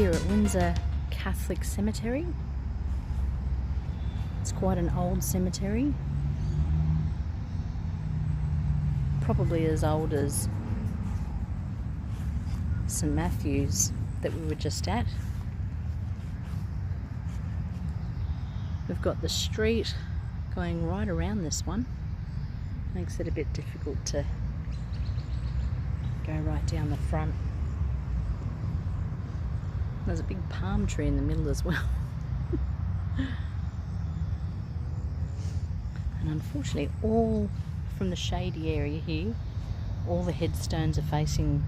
here at Windsor Catholic Cemetery. It's quite an old cemetery, probably as old as St Matthew's that we were just at. We've got the street going right around this one. Makes it a bit difficult to go right down the front. There's a big palm tree in the middle as well. And unfortunately, all from the shady area here, all the headstones are facing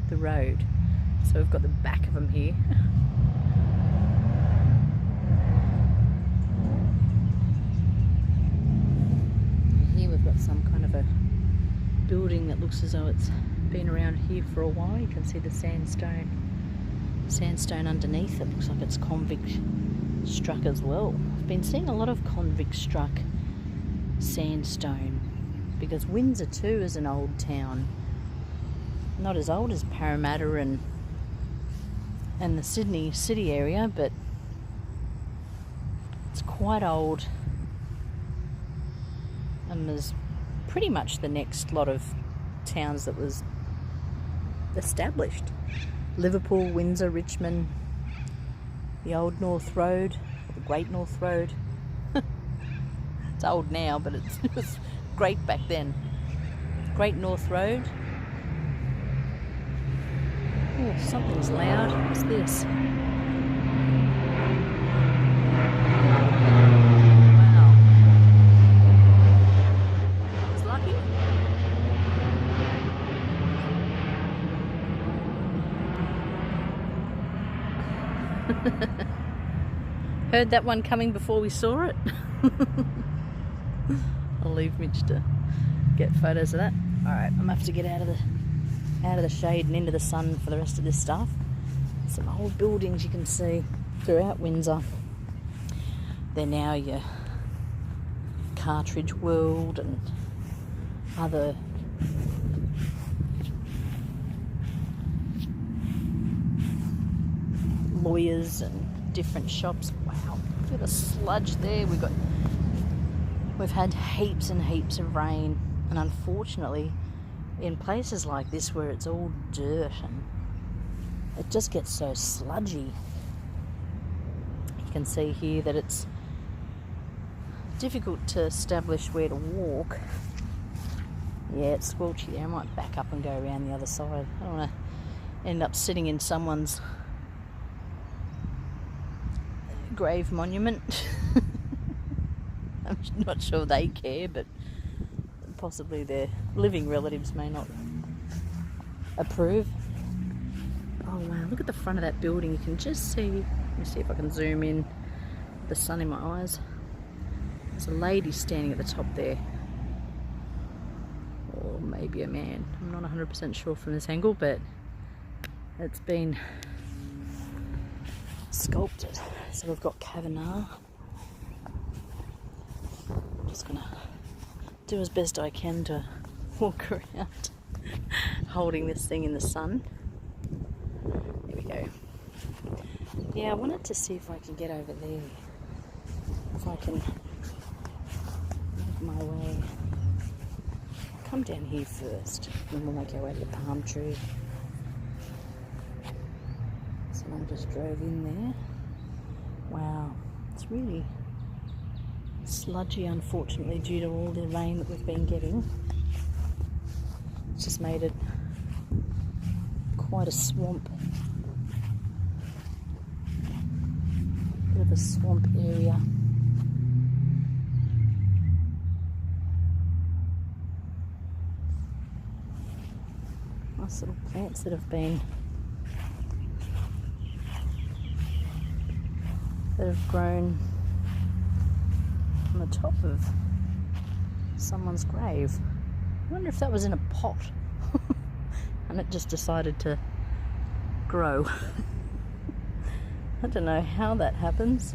the road. So we've got the back of them here. And here we've got some kind of a building that looks as though it's been around here for a while. You can see the sandstone underneath. It looks like it's convict struck as well. I've been seeing a lot of convict struck sandstone because Windsor too is an old town, not as old as Parramatta and the Sydney city area, but it's quite old and there's pretty much the next lot of towns that was established. Liverpool, Windsor, Richmond, the Old North Road, or the Great North Road. It's old now, but it was great back then. Great North Road. Oh, something's loud. What's this? Wow. It's lucky. Heard that one coming before we saw it. I'll leave Mitch to get photos of that. Alright, I'm gonna have to get out of the shade and into the sun for the rest of this stuff. Some old buildings you can see throughout Windsor. They're now your Cartridge World and other lawyers and different shops. Wow, look at the sludge there. We've had heaps and heaps of rain, and unfortunately in places like this where it's all dirt and it just gets so sludgy, you can see here that it's difficult to establish where to walk. Yeah, it's squelchy there. I might back up and go around the other side. I don't want to end up sitting in someone's grave monument. I'm not sure they care, but possibly their living relatives may not approve. Oh wow, look at the front of that building. You can just see, let me see if I can zoom in, the sun in my eyes. There's a lady standing at the top there, or maybe a man. I'm not 100% sure from this angle, but it's been sculpted. So we've got Kavanagh. I'm just gonna do as best I can to walk around holding this thing in the sun. There we go. Yeah, I wanted to see if I can get over there, if I can make my way. Come down here first, and we'll make our way to the palm tree. Someone just drove in there. Wow, it's really sludgy, unfortunately, due to all the rain that we've been getting. It's just made it quite a swamp. Bit of a swamp area. Nice little plants that have grown on the top of someone's grave. I wonder if that was in a pot and it just decided to grow. I don't know how that happens,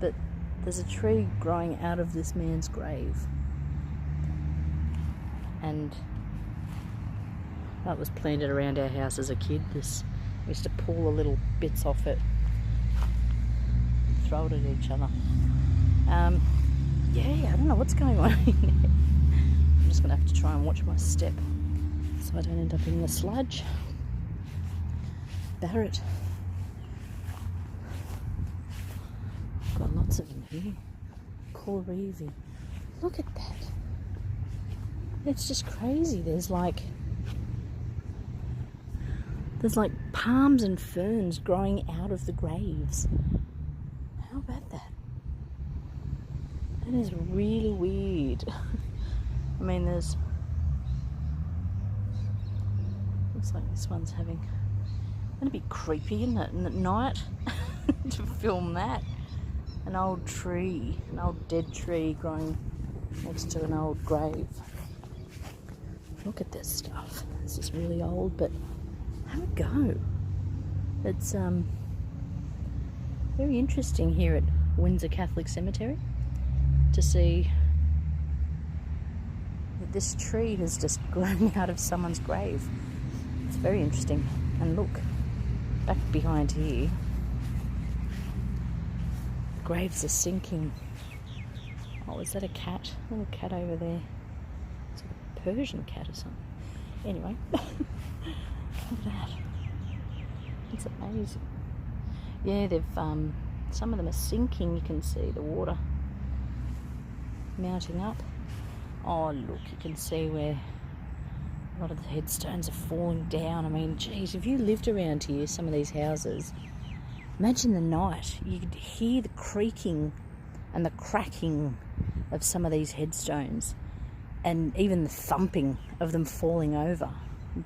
but there's a tree growing out of this man's grave, and that was planted around our house as a kid, this We used to pull the little bits off it, throw it at each other. Yeah, I don't know what's going on in there. I'm just going to have to try and watch my step so I don't end up in the sludge. Barrett. Got lots of them here. Kohlrabi. Look at that. It's just crazy. There's like palms and ferns growing out of the graves. How about that? That is really weird. I mean, looks like this one's having, it'd be creepy, isn't it? And at night to film that. An old tree, an old dead tree growing next to an old grave. Look at this stuff. This is really old, but have a go. It's very interesting here at Windsor Catholic Cemetery to see that this tree has just grown out of someone's grave. It's very interesting. And look, back behind here, graves are sinking. Oh, is that a cat? A little cat over there. It's like a Persian cat or something. Anyway, look at that. It's amazing. Yeah, they've some of them are sinking. You can see the water mounting up. Oh, look, you can see where a lot of the headstones are falling down. I mean, geez, if you lived around here, some of these houses, imagine the night. You could hear the creaking and the cracking of some of these headstones, and even the thumping of them falling over,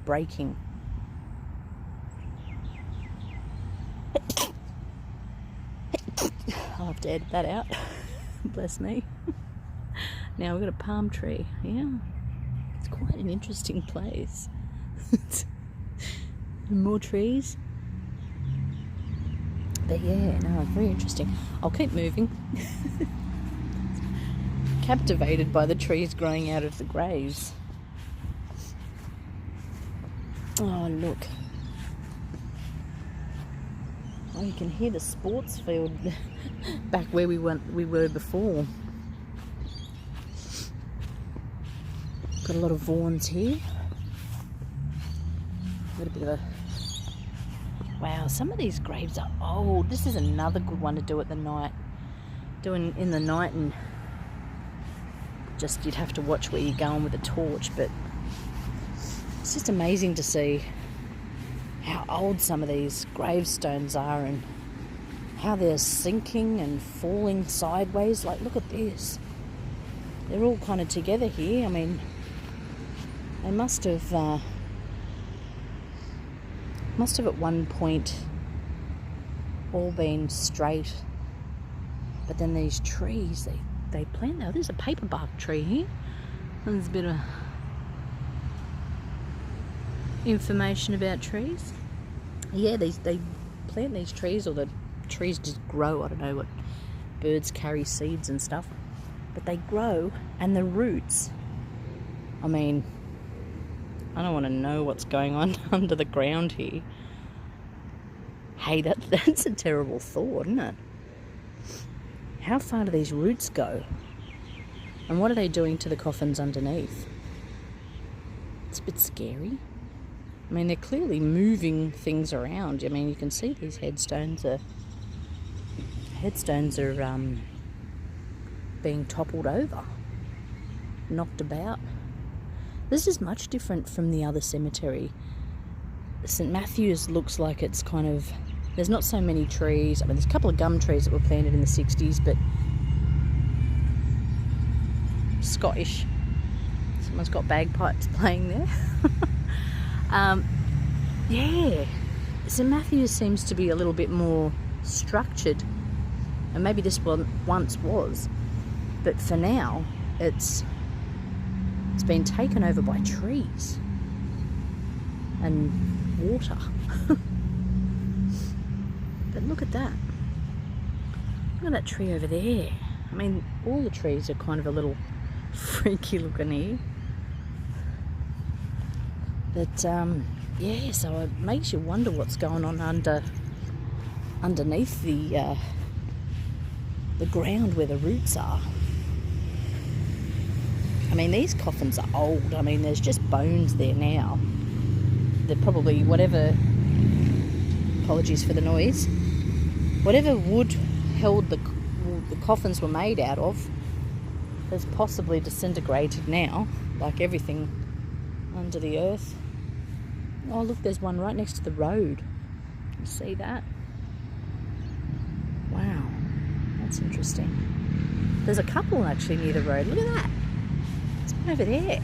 breaking. I'll have to edit that out. Bless me. Now we've got a palm tree. Yeah, it's quite an interesting place. More trees. But yeah, no, very interesting. I'll keep moving. Captivated by the trees growing out of the graves. Oh, look. Oh, you can hear the sports field back where we were before. Got a lot of Vaughns here. Got a bit of a... Wow, some of these graves are old. This is another good one to do at the night. Doing in the night, and just you'd have to watch where you're going with a torch, but it's just amazing to see how old some of these gravestones are and how they're sinking and falling sideways. Like, look at this. They're all kind of together here. I mean, they must have at one point all been straight, but then these trees they plant. Now there's a paperbark tree here. There's a bit of information about trees. Yeah, they plant these trees, or the trees just grow. I don't know what, birds carry seeds and stuff, but they grow, and the roots, I mean, I don't want to know what's going on under the ground here. Hey, that's a terrible thought, isn't it? How far do these roots go? And what are they doing to the coffins underneath? It's a bit scary. I mean, they're clearly moving things around. I mean, you can see these headstones are being toppled over, knocked about. This is much different from the other cemetery. St Matthew's looks like it's kind of, there's not so many trees. I mean, there's a couple of gum trees that were planted in the 60s, but Scottish. Someone's got bagpipes playing there. Yeah, St Matthew's seems to be a little bit more structured, and maybe this one once was, but for now it's been taken over by trees and water. But look at that. Look at that tree over there. I mean, all the trees are kind of a little freaky looking here. But yeah, so it makes you wonder what's going on underneath the ground where the roots are. I mean, these coffins are old. I mean, there's just bones there now. They're probably whatever, apologies for the noise, whatever wood held the coffins were made out of has possibly disintegrated now, like everything under the earth. Oh, look, there's one right next to the road. You see that? Wow, that's interesting. There's a couple actually near the road. Look at that. There's one over there.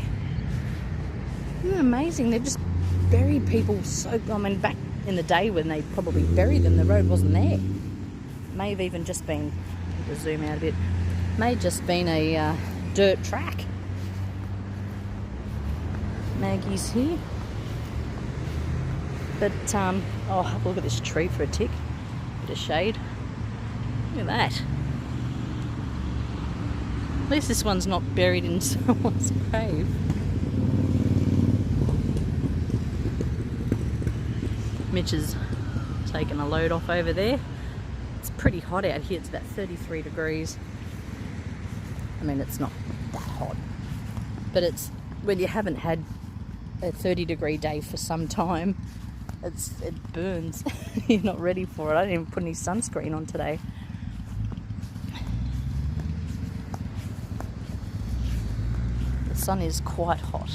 Isn't that amazing? They've just buried people so... I mean, back in the day when they probably buried them, the road wasn't there. May have even just been... I'll zoom out a bit. May have just been a dirt track. Maggie's here. But, oh, have a look at this tree for a tick. Bit of shade. Look at that. At least this one's not buried in someone's grave. Mitch has taken a load off over there. It's pretty hot out here. It's about 33 degrees. I mean, it's not that hot. But it's when you haven't had a 30-degree day for some time, it burns. You're not ready for it. I didn't even put any sunscreen on today. The sun is quite hot.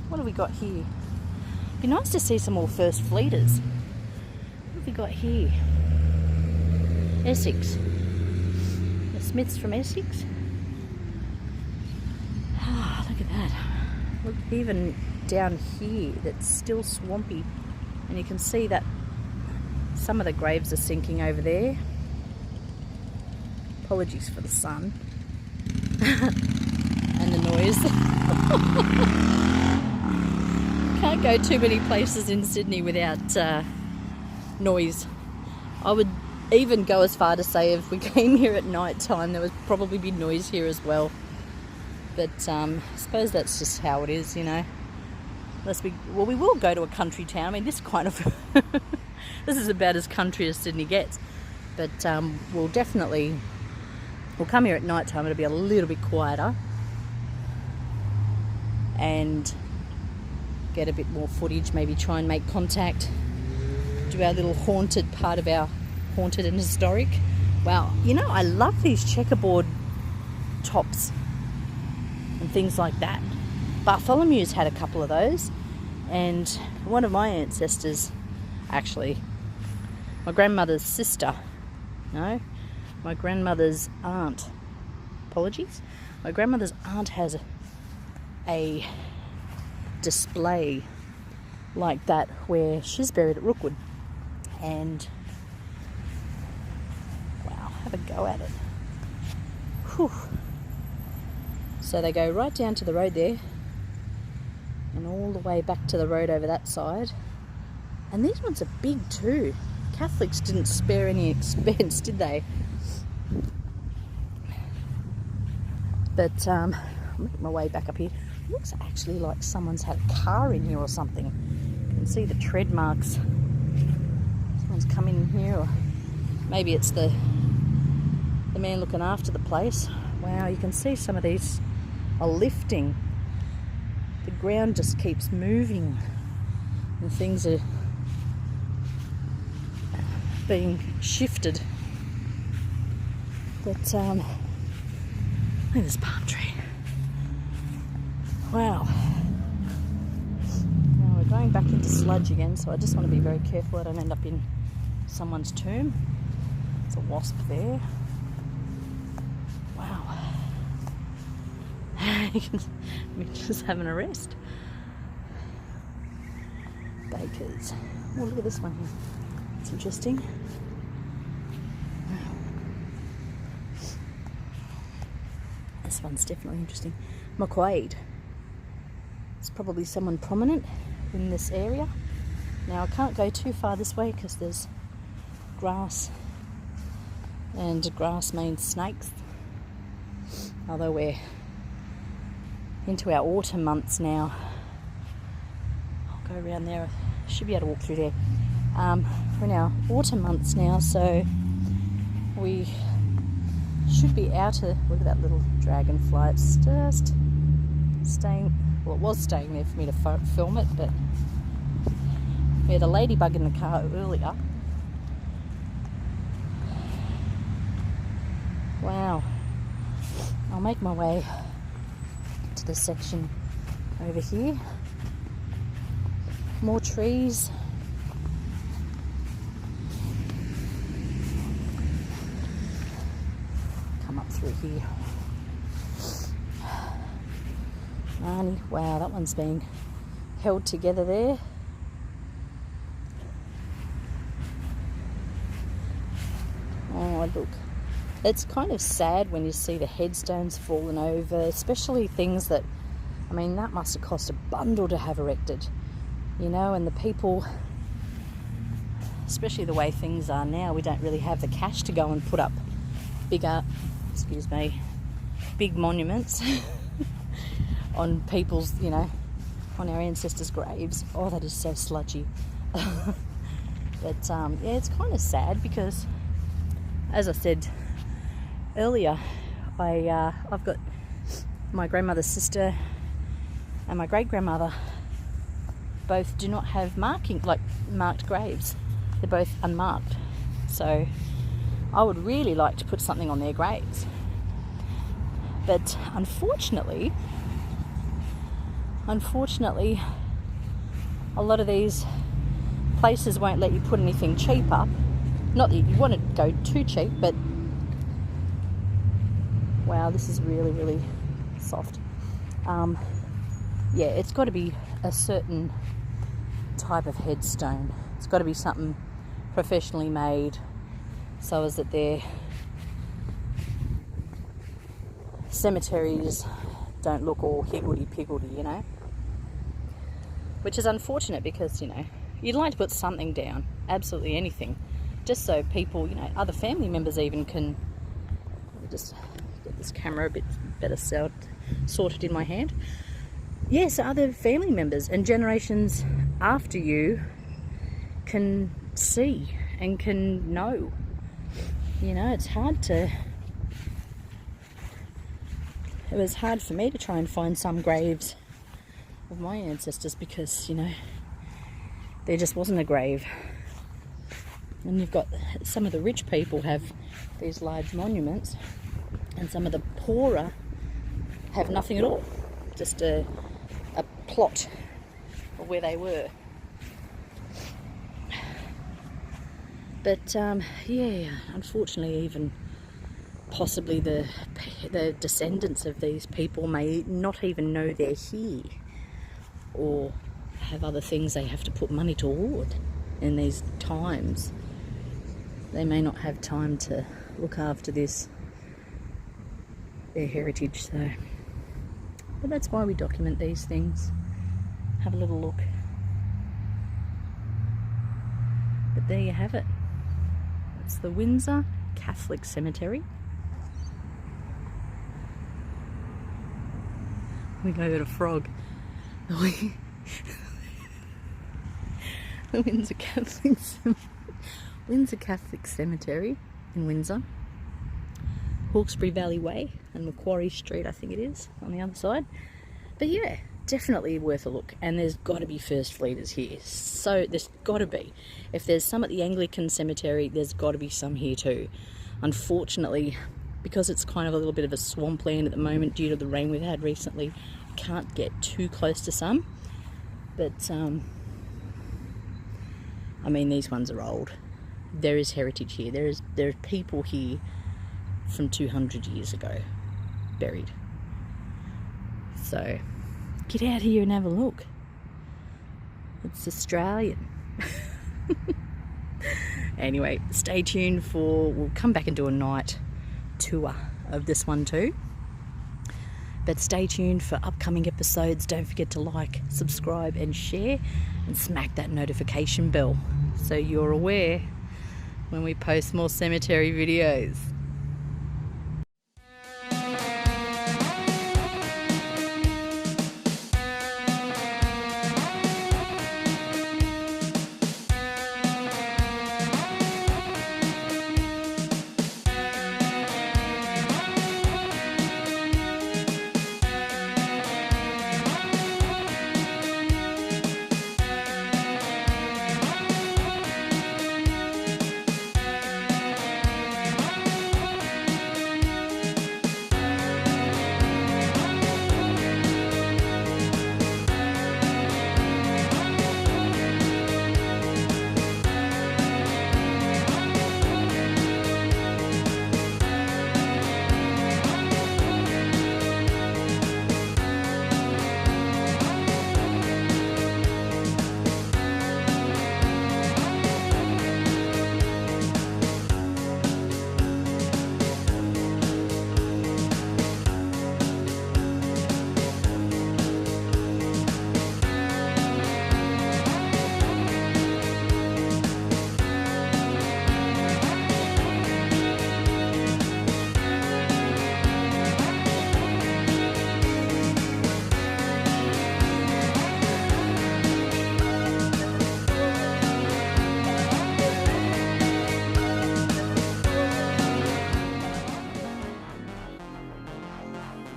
What have we got here? Be nice to see some more first fleeters. What have we got here? Essex. The Smiths from Essex. Ah, look at that. Look, even down here, that's still swampy. And you can see that some of the graves are sinking over there. Apologies for the sun. And the noise. Can't go too many places in Sydney without noise. I would even go as far to say if we came here at night time, there would probably be noise here as well. But I suppose that's just how it is, you know. Well, we will go to a country town. I mean, this kind of this is about as country as Sydney gets. But we'll come here at night time. It'll be a little bit quieter and get a bit more footage. Maybe try and make contact. Do our little haunted part of our haunted and historic. Wow, you know, I love these checkerboard tops and things like that. Bartholomew's had a couple of those, and one of my ancestors, actually, my grandmother's sister, no, my grandmother's aunt, apologies, my grandmother's aunt has a display like that where she's buried at Rookwood, and wow, have a go at it. Whew. So they go right down to the road there and all the way back to the road over that side. And these ones are big too. Catholics didn't spare any expense, did they? But I'll make my way back up here. It looks actually like someone's had a car in here or something. You can see the tread marks. Someone's come in here, or maybe it's the man looking after the place. Wow, you can see some of these are lifting. The ground just keeps moving and things are being shifted. But look at this palm tree. Wow. Now we're going back into sludge again, so I just want to be very careful I don't end up in someone's tomb. There's a wasp there. Wow. We're just having a rest. Bakers. Oh, look at this one here. It's interesting. This one's definitely interesting. Macquarie. It's probably someone prominent in this area. Now I can't go too far this way because there's grass, and grass means snakes. Although we're into our autumn months now. I'll go around there, should be able to walk through there. We're in our autumn months now, so we should be out of... Look at that little dragonfly. It's just staying... Well, it was staying there for me to film it, but we had a ladybug in the car earlier. Wow. I'll make my way to the section over here. More trees. Come up through here. Marnie, wow, that one's being held together there. Oh, look. It's kind of sad when you see the headstones falling over, especially things that, I mean, that must have cost a bundle to have erected, you know, and the people, especially the way things are now, we don't really have the cash to go and put up bigger, big monuments on people's, you know, on our ancestors' graves. Oh, that is so sludgy. But, yeah, it's kind of sad because, as I said earlier, I've got my grandmother's sister and my great-grandmother both do not have marked graves. They're both unmarked. So I would really like to put something on their graves. But unfortunately, a lot of these places won't let you put anything cheap up. Not that you want to go too cheap, but wow, this is really, really soft. Yeah, it's got to be a certain type of headstone. It's got to be something professionally made so as that their cemeteries don't look all higgledy-piggledy, you know. Which is unfortunate because, you know, you'd like to put something down, absolutely anything, just so people, you know, other family members even can... Let me just get this camera a bit better sorted in my hand. Yes, other family members and generations after you can see and can know. You know, it's hard to... It was hard for me to try and find some graves of my ancestors because, you know, there just wasn't a grave. And you've got some of the rich people have these large monuments and some of the poorer have nothing at all. Just a plot of where they were. But yeah, unfortunately, even possibly the descendants of these people may not even know they're here, or have other things they have to put money toward in these times. They may not have time to look after their heritage. So, but that's why we document these things. Have a little look. But there you have it. It's the Windsor Catholic Cemetery. We go to a frog. The Windsor Catholic Cemetery in Windsor. Hawkesbury Valley Way and Macquarie Street, I think it is, on the other side. But yeah, definitely worth a look. And there's got to be First Fleeters here. So there's got to be. If there's some at the Anglican Cemetery, there's got to be some here too. Unfortunately, because it's kind of a little bit of a swampland at the moment due to the rain we've had recently, I can't get too close to some. But, I mean, these ones are old. There is heritage here. There are people here from 200 years ago buried. So get out here and have a look. It's Australian. Anyway, stay tuned we'll come back and do a night tour of this one too. But stay tuned for upcoming episodes. Don't forget to like, subscribe and share, and smack that notification bell so you're aware when we post more cemetery videos.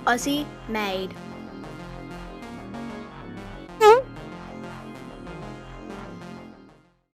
Aussie made.